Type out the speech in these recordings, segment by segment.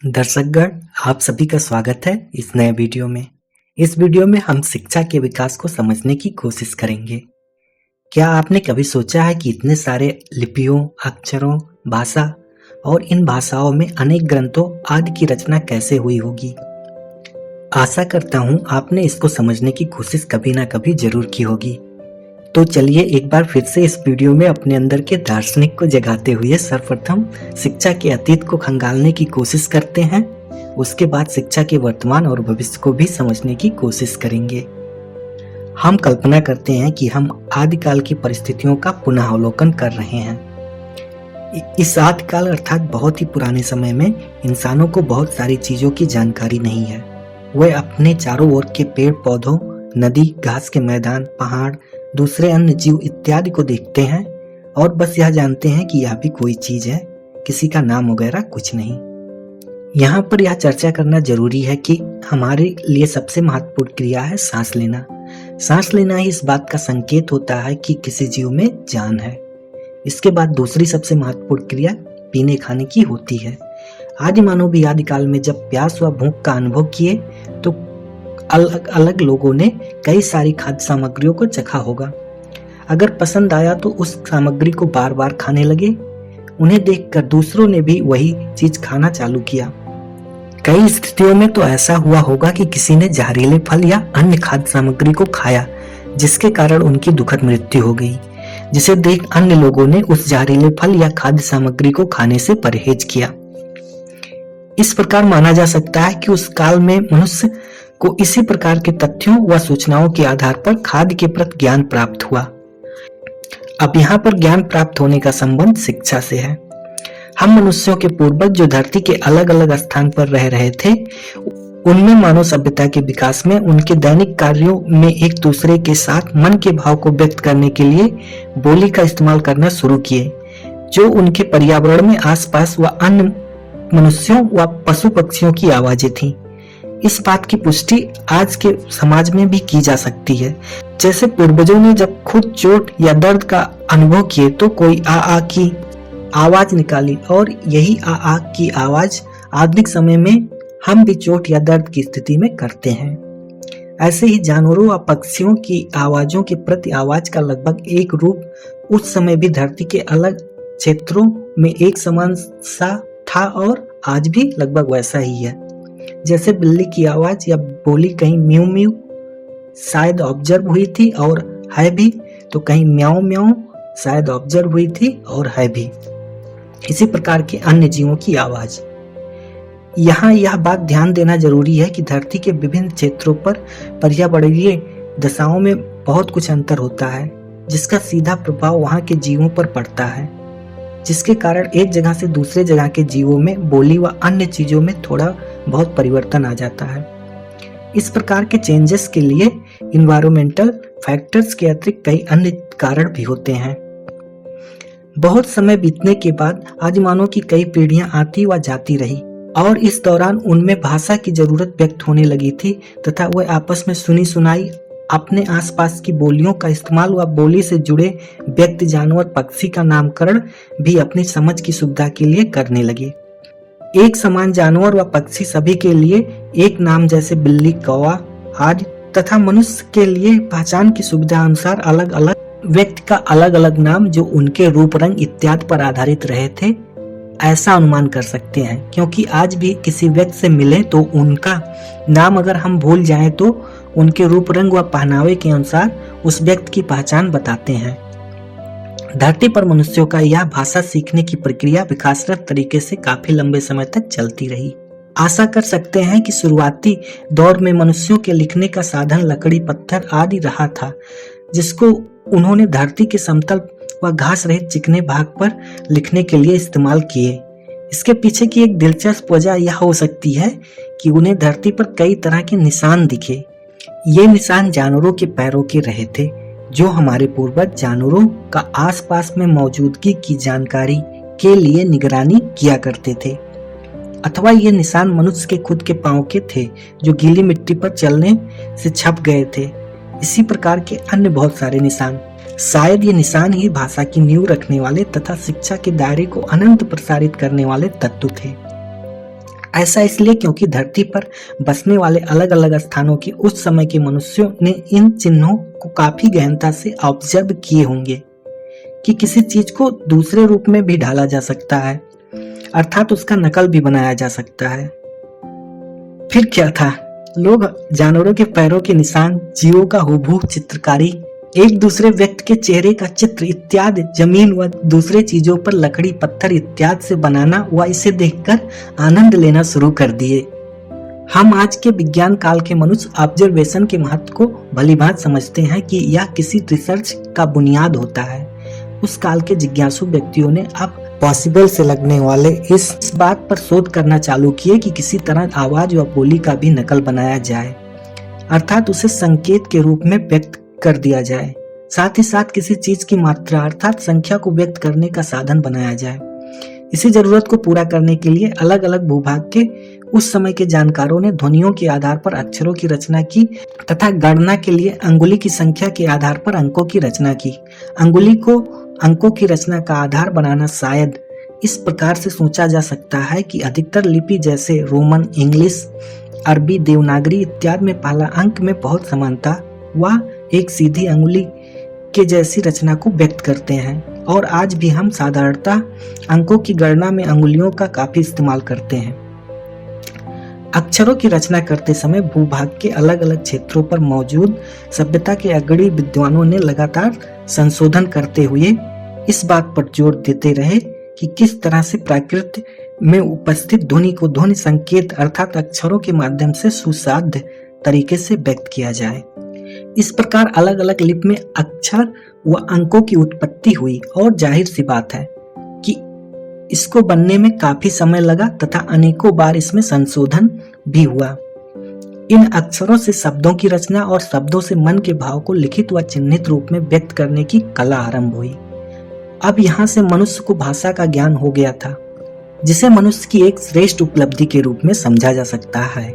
दर्शकगण, आप सभी का स्वागत है इस नए वीडियो में। इस वीडियो में हम शिक्षा के विकास को समझने की कोशिश करेंगे। क्या आपने कभी सोचा है कि इतने सारे लिपियों, अक्षरों, भाषा और इन भाषाओं में अनेक ग्रंथों आदि की रचना कैसे हुई होगी? आशा करता हूँ आपने इसको समझने की कोशिश कभी ना कभी जरूर की होगी। तो चलिए एक बार फिर से इस वीडियो में अपने अंदर के दार्शनिक को जगाते हुए सर्वप्रथम शिक्षा के अतीत को खंगालने की कोशिश करते हैं। उसके बाद शिक्षा के वर्तमान और भविष्य को भी समझने की कोशिश करेंगे। हम कल्पना करते हैं कि हम आदिकाल की परिस्थितियों का पुनः अवलोकन कर रहे हैं। इस आदिकाल अर्थात बहुत ही पुराने समय में इंसानों को बहुत सारी चीजों की जानकारी नहीं है। वे अपने चारों ओर के पेड़ पौधों, नदी, घास के मैदान, पहाड़, दूसरे अन्य जीव इत्यादि को देखते हैं और बस यह जानते हैं कि यह भी कोई चीज है, किसी का नाम वगैरह कुछ नहीं। यहाँ पर यह चर्चा करना जरूरी है कि हमारे लिए सबसे महत्वपूर्ण क्रिया है सांस लेना। सांस लेना ही इस बात का संकेत होता है कि किसी जीव में जान है। इसके बाद दूसरी सबसे महत्वपूर्ण क्रिया पीने खाने की होती है। आदि मानव भी आदिकाल में जब प्यास व भूख का अनुभव किए तो अलग अलग लोगों ने कई सारी खाद्य सामग्रियों को चखा होगा। अगर पसंद आया तो उस सामग्री को बार बार खाने लगे। उन्हें देखकर दूसरों ने भी वही चीज खाना चालू किया। कई स्थितियों में तो ऐसा हुआ होगा कि किसी ने जहरीले फल या अन्य खाद्य सामग्री को खाया, जिसके कारण उनकी दुखद मृत्यु हो गई, जिसे देख अन्य लोगों ने उस जहरीले फल या खाद्य सामग्री को खाने से परहेज किया। इस प्रकार माना जा सकता है कि उस काल में मनुष्य को इसी प्रकार के तथ्यों व सूचनाओं के आधार पर खाद्य के प्रति ज्ञान प्राप्त हुआ। अब यहाँ पर ज्ञान प्राप्त होने का संबंध शिक्षा से है। हम मनुष्यों के पूर्वज जो धरती के अलग अलग स्थान पर रह रहे थे, उनमें मानव सभ्यता के विकास में उनके दैनिक कार्यों में एक दूसरे के साथ मन के भाव को व्यक्त करने के लिए बोली का इस्तेमाल करना शुरू किए, जो उनके पर्यावरण में आसपास व अन्य मनुष्यों व पशु पक्षियों की आवाजें थीं। इस बात की पुष्टि आज के समाज में भी की जा सकती है। जैसे पूर्वजों ने जब खुद चोट या दर्द का अनुभव किए तो कोई आ की आवाज निकाली, और यही आ की आवाज आधुनिक समय में हम भी चोट या दर्द की स्थिति में करते हैं। ऐसे ही जानवरों व पक्षियों की आवाजों के प्रति आवाज का लगभग एक रूप उस समय भी धरती के अलग क्षेत्रों में एक समान सा था और आज भी लगभग वैसा ही है। जैसे बिल्ली की आवाज या बोली कहीं म्यू म्यू शायद ऑब्जर्व हुई थी और है भी, तो कहीं म्याऊ म्याऊ शायद ऑब्जर्व हुई थी और है भी। इसी प्रकार के अन्य जीवों की आवाज। यहाँ यह बात ध्यान देना जरूरी है कि धरती के विभिन्न क्षेत्रों पर पर्यावरणीय दशाओं में बहुत कुछ अंतर होता है, जिसका सीधा प्रभाव वहाँ के जीवों पर पड़ता है, जिसके कारण एक जगह से दूसरे जगह के जीवों में बोली व अन्य चीजों में थोड़ा बहुत परिवर्तन आ जाता है। इस प्रकार के चेंजेस के लिए इन्वायरमेंटल फैक्टर्स के अतिरिक्त कई अन्य कारण भी होते हैं। बहुत समय बीतने के बाद आदिमानव की कई पीढ़ियां आती व जाती रही और इस दौरान उनमें भाषा की जरूरत व्यक्त होने लगी थी तथा वह आपस में सुनी सुनाई अपने आसपास की बोलियों का इस्तेमाल व बोली से जुड़े व्यक्ति, जानवर, पक्षी का नामकरण भी अपनी समझ की सुविधा के लिए करने लगे। एक समान जानवर व पक्षी सभी के लिए एक नाम, जैसे बिल्ली, कौवा आदि, तथा मनुष्य के लिए पहचान की सुविधा अनुसार अलग अलग व्यक्ति का अलग अलग नाम, जो उनके रूप, रंग इत्यादि पर आधारित रहे थे, ऐसा अनुमान कर सकते हैं। क्योंकि आज भी किसी व्यक्ति से मिले तो उनका नाम अगर हम भूल जाएं तो उनके रूप, रंग व पहनावे के अनुसार उस व्यक्ति की पहचान बताते हैं। धरती पर मनुष्यों का यह भाषा सीखने की प्रक्रिया विकासरत तरीके से काफी लंबे समय तक चलती रही। आशा कर सकते हैं कि शुरुआती दौर में मनुष्यों के लिखने का साधन लकड़ी, पत्थर आदि रहा था, जिसको उन्होंने धरती के समतल व घास रहित चिकने भाग पर लिखने के लिए इस्तेमाल किए। इसके पीछे की एक दिलचस्प वजह यह हो सकती है कि उन्हें धरती पर कई तरह के निशान दिखे। ये निशान जानवरों के पैरों के रहे थे, जो हमारे पूर्वज जानवरों का आसपास में मौजूदगी की जानकारी के लिए निगरानी किया करते थे, अथवा ये निशान मनुष्य के खुद के पांव के थे, जो गीली मिट्टी पर चलने से छप गए थे। इसी प्रकार के अन्य बहुत सारे निशान। शायद ये निशान ही भाषा की नींव रखने वाले तथा शिक्षा के दायरे को अनंत प्रसारित करने वाले तत्व थे। ऐसा इसलिए क्योंकि धरती पर बसने वाले अलग अलग स्थानों के उस समय के मनुष्यों ने इन चिन्हों को काफी गहनता से ऑब्जर्व किए होंगे कि किसी चीज को दूसरे रूप में भी ढाला जा सकता है, अर्थात उसका नकल भी बनाया जा सकता है। फिर क्या था, लोग जानवरों के पैरों के निशान, जीवों का हुबहू चित्रकारी, एक दूसरे व्यक्ति के चेहरे का चित्र इत्यादि जमीन व दूसरे चीजों पर लकड़ी पत्थर इत्यादि से बनाना व इसे देखकर आनंद लेना शुरू कर दिए। हम आज के विज्ञान काल के मनुष्य ऑब्जर्वेशन के महत्व को भलीभांत समझते हैं कि यह किसी रिसर्च का बुनियाद होता है। उस काल के जिज्ञासु व्यक्तियों ने अब पॉसिबल से लगने वाले इस बात पर शोध करना चालू किए कि किसी तरह आवाज व बोली का भी नकल बनाया जाए, अर्थात उसे संकेत के रूप में व्यक्त कर दिया जाए। साथ ही साथ किसी चीज की मात्रा अर्थात संख्या को व्यक्त करने का साधन बनाया जाए। इसी जरूरत को पूरा करने के लिए अलग अलग भूभाग के उस समय के जानकारों ने ध्वनियों के आधार पर अक्षरों की रचना की तथा गणना के लिए अंगुली की संख्या के आधार पर अंकों की रचना की। अंगुली को अंकों की रचना का आधार बनाना शायद इस प्रकार से सोचा जा सकता है कि अधिकतर लिपि जैसे रोमन, इंग्लिश, अरबी, देवनागरी इत्यादि में पहला अंक में बहुत समानता व एक सीधी अंगुली के जैसी रचना को व्यक्त करते हैं और आज भी हम साधारणतः अंकों की गणना में अंगुलियों का काफी इस्तेमाल करते हैं। अक्षरों की रचना करते समय भूभाग के अलग अलग क्षेत्रों पर मौजूद सभ्यता के अग्रणी विद्वानों ने लगातार संशोधन करते हुए इस बात पर जोर देते रहे कि किस तरह से प्रकृति में उपस्थित ध्वनि को ध्वनि संकेत अर्थात अक्षरों के माध्यम से सुसाध्य तरीके से व्यक्त किया जाए। इस प्रकार अलग अलग लिपि में अक्षर व अंकों की उत्पत्ति हुई और जाहिर सी बात है कि इसको बनने में काफी समय लगा तथा अनेकों बार इसमें संशोधन भी हुआ। इन अक्षरों से शब्दों की रचना और शब्दों से मन के भाव को लिखित व चिन्हित रूप में व्यक्त करने की कला आरंभ हुई। अब यहाँ से मनुष्य को भाषा का ज्ञान हो गया था, जिसे मनुष्य की एक श्रेष्ठ उपलब्धि के रूप में समझा जा सकता है।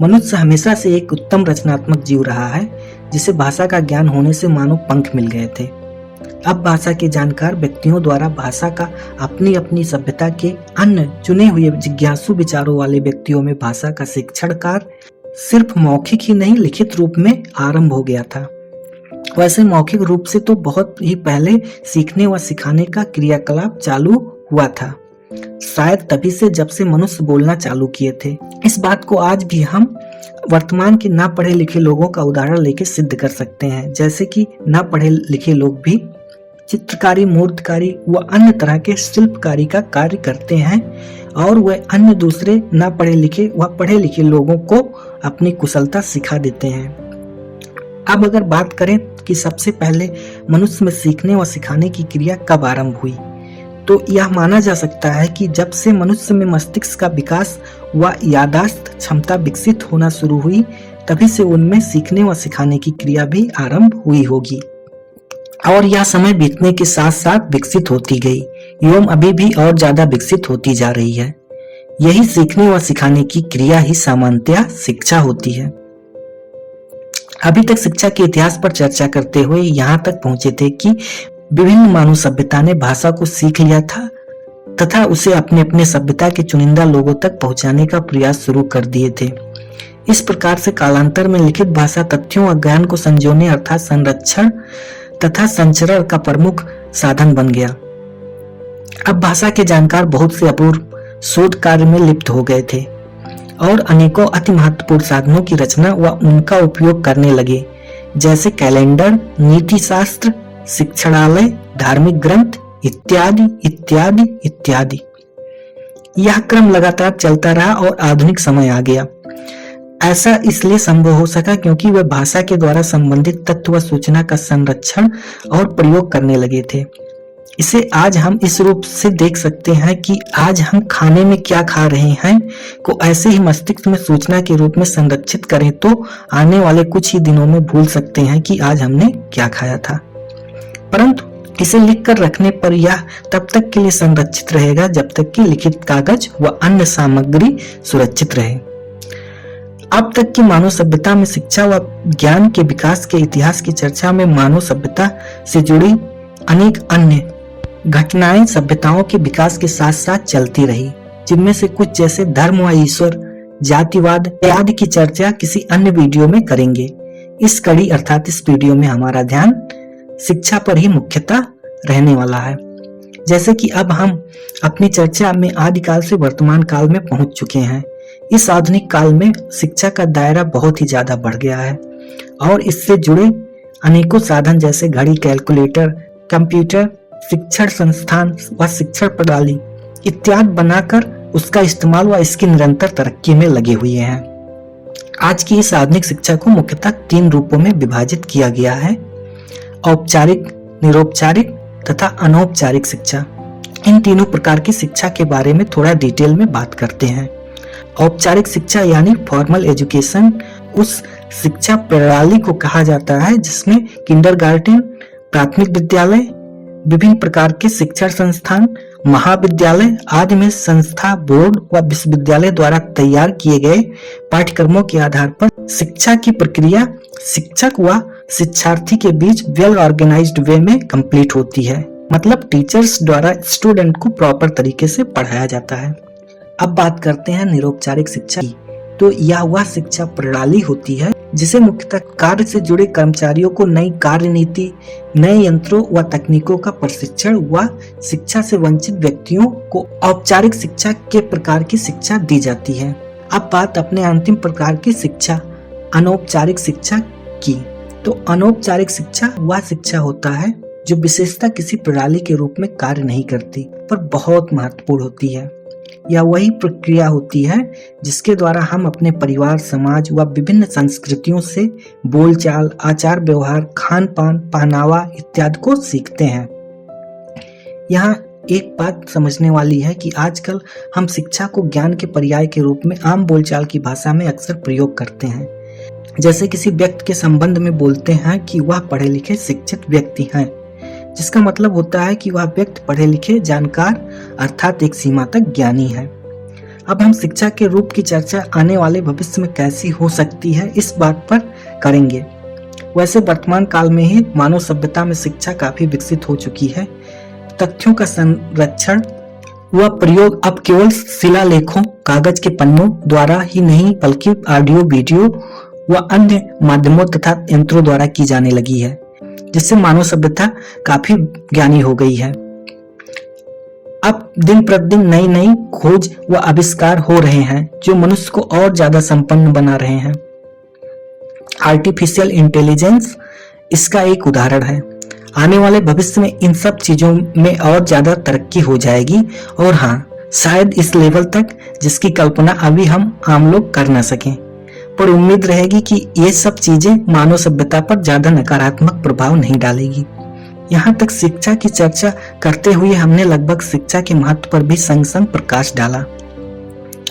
मनुष्य हमेशा से एक उत्तम रचनात्मक जीव रहा है, जिसे भाषा का ज्ञान होने से मानो पंख मिल गए थे। अब भाषा के जानकार व्यक्तियों द्वारा भाषा का अपनी अपनी सभ्यता के अन्य चुने हुए जिज्ञासु विचारों वाले व्यक्तियों में भाषा का शिक्षण कार्य सिर्फ मौखिक ही नहीं लिखित रूप में आरंभ हो गया था। वैसे मौखिक रूप से तो बहुत ही पहले सीखने व सिखाने का क्रियाकलाप चालू हुआ था, शायद तभी से जब से मनुष्य बोलना चालू किए थे। इस बात को आज भी हम वर्तमान के ना पढ़े लिखे लोगों का उदाहरण लेकर सिद्ध कर सकते हैं, जैसे कि ना पढ़े लिखे लोग भी चित्रकारी, मूर्तिकारी व अन्य तरह के शिल्पकारी का कार्य करते हैं और वह अन्य दूसरे ना पढ़े लिखे व पढ़े लिखे लोगों को अपनी कुशलता सिखा देते हैं। अब अगर बात करें कि सबसे पहले मनुष्य में सीखने व सिखाने की क्रिया कब आरंभ हुई, तो यह माना जा सकता है कि जब से मनुष्य में मस्तिष्क का विकास व याददाश्त क्षमता विकसित होना शुरू हुई, तभी से उनमें सीखने व सिखाने की क्रिया भी आरंभ हुई होगी और यह समय बीतने के साथ साथ विकसित होती गई एवं अभी भी और ज्यादा विकसित होती जा रही है। यही सीखने व सिखाने की क्रिया ही सामान्यतः शिक्षा होती है। अभी तक शिक्षा के इतिहास पर चर्चा करते हुए यहाँ तक पहुंचे थे कि विभिन्न मानव सभ्यता ने भाषा को सीख लिया था तथा उसे अपने अपने सभ्यता के चुनिंदा लोगों तक पहुंचाने का प्रयास शुरू कर दिए थे। इस प्रकार से कालांतर में लिखित भाषा तथ्यों और ज्ञान को संजोने अर्थात संरक्षण तथा संचरण का प्रमुख साधन बन गया। अब भाषा के जानकार बहुत से अपूर्व शोध कार्य में लिप्त हो गए थे और अनेकों अति महत्वपूर्ण साधनों की रचना व उनका उपयोग करने लगे, जैसे कैलेंडर, नीति शास्त्र, शिक्षणालय, धार्मिक ग्रंथ इत्यादि इत्यादि इत्यादि। यह क्रम लगातार चलता रहा और आधुनिक समय आ गया। ऐसा इसलिए संभव हो सका क्योंकि वह भाषा के द्वारा संबंधित तत्व व सूचना का संरक्षण और प्रयोग करने लगे थे। इसे आज हम इस रूप से देख सकते हैं कि आज हम खाने में क्या खा रहे हैं को ऐसे ही मस्तिष्क में सूचना के रूप में संरक्षित करें तो आने वाले कुछ ही दिनों में भूल सकते हैं कि आज हमने क्या खाया था, परंतु इसे लिख कर रखने पर यह तब तक के लिए संरक्षित रहेगा जब तक कि लिखित कागज व अन्य सामग्री सुरक्षित रहे। अब तक की मानव सभ्यता में शिक्षा व ज्ञान के विकास के इतिहास की चर्चा में मानव सभ्यता से जुड़ी अनेक अन्य घटनाएं सभ्यताओं के विकास के साथ साथ चलती रही। जिनमें से कुछ जैसे धर्म व ईश्वर, जातिवाद इत्यादि की चर्चा किसी अन्य वीडियो में करेंगे। इस कड़ी अर्थात इस वीडियो में हमारा ध्यान शिक्षा पर ही मुख्यतः रहने वाला है। जैसे कि अब हम अपनी चर्चा में आदिकाल से वर्तमान काल में पहुंच चुके हैं। इस आधुनिक काल में शिक्षा का दायरा बहुत ही ज्यादा बढ़ गया है और इससे जुड़े अनेकों साधन जैसे घड़ी, कैलकुलेटर, कंप्यूटर, शिक्षण संस्थान व शिक्षण प्रणाली इत्यादि बनाकर उसका इस्तेमाल व इसकी निरंतर तरक्की में लगे हुए हैं। आज की इस आधुनिक शिक्षा को मुख्यतः 3 रूपों में विभाजित किया गया है: औपचारिक, निरौपचारिक तथा अनौपचारिक शिक्षा। इन तीनों प्रकार की शिक्षा के बारे में थोड़ा डिटेल में बात करते हैं। औपचारिक शिक्षा यानी फॉर्मल एजुकेशन उस शिक्षा प्रणाली को कहा जाता है जिसमें किंडरगार्टन, प्राथमिक विद्यालय, विभिन्न प्रकार के शिक्षण संस्थान, महाविद्यालय आदि में संस्था, बोर्ड व विश्वविद्यालय द्वारा तैयार किए गए पाठ्यक्रमों के आधार पर शिक्षा की प्रक्रिया शिक्षक व शिक्षार्थी के बीच वेल ऑर्गेनाइज्ड वे में कंप्लीट होती है। मतलब टीचर्स द्वारा स्टूडेंट को प्रॉपर तरीके से पढ़ाया जाता है। अब बात करते हैं निरौपचारिक शिक्षा की। तो यह वह शिक्षा प्रणाली होती है जिसे मुख्यतः कार्य से जुड़े कर्मचारियों को नई कार्य नीति, नए यंत्रों व तकनीकों का प्रशिक्षण व शिक्षा से वंचित व्यक्तियों को औपचारिक शिक्षा के प्रकार की शिक्षा दी जाती है। अब बात अपने अंतिम प्रकार की शिक्षा अनौपचारिक शिक्षा की। तो अनौपचारिक शिक्षा वह शिक्षा होता है जो विशेषतः किसी प्रणाली के रूप में कार्य नहीं करती पर बहुत महत्वपूर्ण होती है। यह वही प्रक्रिया होती है जिसके द्वारा हम अपने परिवार, समाज व विभिन्न संस्कृतियों से बोलचाल, आचार व्यवहार, खान पान, पहनावा इत्यादि को सीखते हैं। यहाँ एक बात समझने वाली है कि आजकल हम शिक्षा को ज्ञान के पर्याय के रूप में आम बोलचाल की भाषा में अक्सर प्रयोग करते हैं। जैसे किसी व्यक्ति के संबंध में बोलते हैं कि वह पढ़े लिखे शिक्षित व्यक्ति हैं, जिसका मतलब होता है कि वह व्यक्ति पढ़े लिखे, जानकार अर्थात एक सीमा तक ज्ञानी है। अब हम शिक्षा के रूप की चर्चा आने वाले भविष्य में कैसी हो सकती है इस बात पर करेंगे। वैसे वर्तमान काल में ही मानव सभ्यता में शिक्षा काफी विकसित हो चुकी है। तथ्यों का संरक्षण व प्रयोग अब केवल शिलालेखों, कागज के पन्नों द्वारा ही नहीं बल्कि ऑडियो, वीडियो व अन्य माध्यमों तथा यंत्रों द्वारा की जाने लगी है, जिससे मानव सभ्यता काफी ज्ञानी हो गई है। अब दिन प्रतिदिन नई नई खोज व आविष्कार हो रहे हैं जो मनुष्य को और ज्यादा संपन्न बना रहे हैं। आर्टिफिशियल इंटेलिजेंस इसका एक उदाहरण है। आने वाले भविष्य में इन सब चीजों में और ज्यादा तरक्की हो जाएगी और हाँ, शायद इस लेवल तक जिसकी कल्पना अभी हम आम लोग कर ना सकें, पर उम्मीद रहेगी कि ये सब चीजें मानव सभ्यता पर ज्यादा नकारात्मक प्रभाव नहीं डालेगी। यहाँ तक शिक्षा की चर्चा करते हुए हमने लगभग शिक्षा के महत्व पर भी संग संग प्रकाश डाला।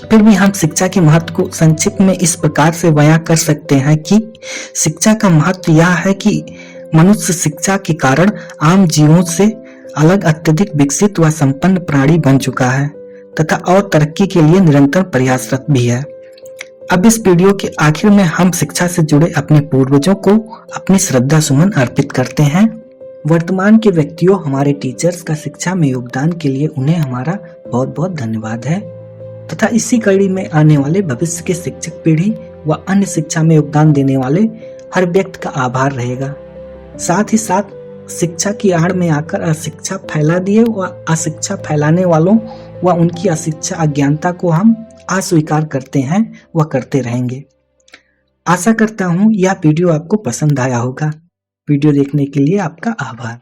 फिर भी हम शिक्षा के महत्व को संक्षिप्त में इस प्रकार से बयां कर सकते हैं कि शिक्षा का महत्व यह है कि मनुष्य शिक्षा के कारण आम जीवों से अलग अत्यधिक विकसित व संपन्न प्राणी बन चुका है तथा और तरक्की के लिए निरंतर प्रयासरत भी है। अब इस वीडियो के आखिर में हम शिक्षा से जुड़े अपने पूर्वजों को अपनी श्रद्धा सुमन अर्पित करते हैं। वर्तमान के व्यक्तियों, हमारे टीचर्स का शिक्षा में योगदान के लिए उन्हें हमारा बहुत बहुत धन्यवाद है तथा इसी कड़ी में आने वाले भविष्य के शिक्षक पीढ़ी व अन्य शिक्षा में योगदान देने वाले हर व्यक्ति का आभार रहेगा। साथ ही साथ शिक्षा की आड़ में आकर अशिक्षा फैला दिए व अशिक्षा फैलाने वालों व उनकी अशिक्षा अज्ञानता को हम अस्वीकार करते हैं व करते रहेंगे। आशा करता हूँ यह वीडियो आपको पसंद आया होगा। वीडियो देखने के लिए आपका आभार।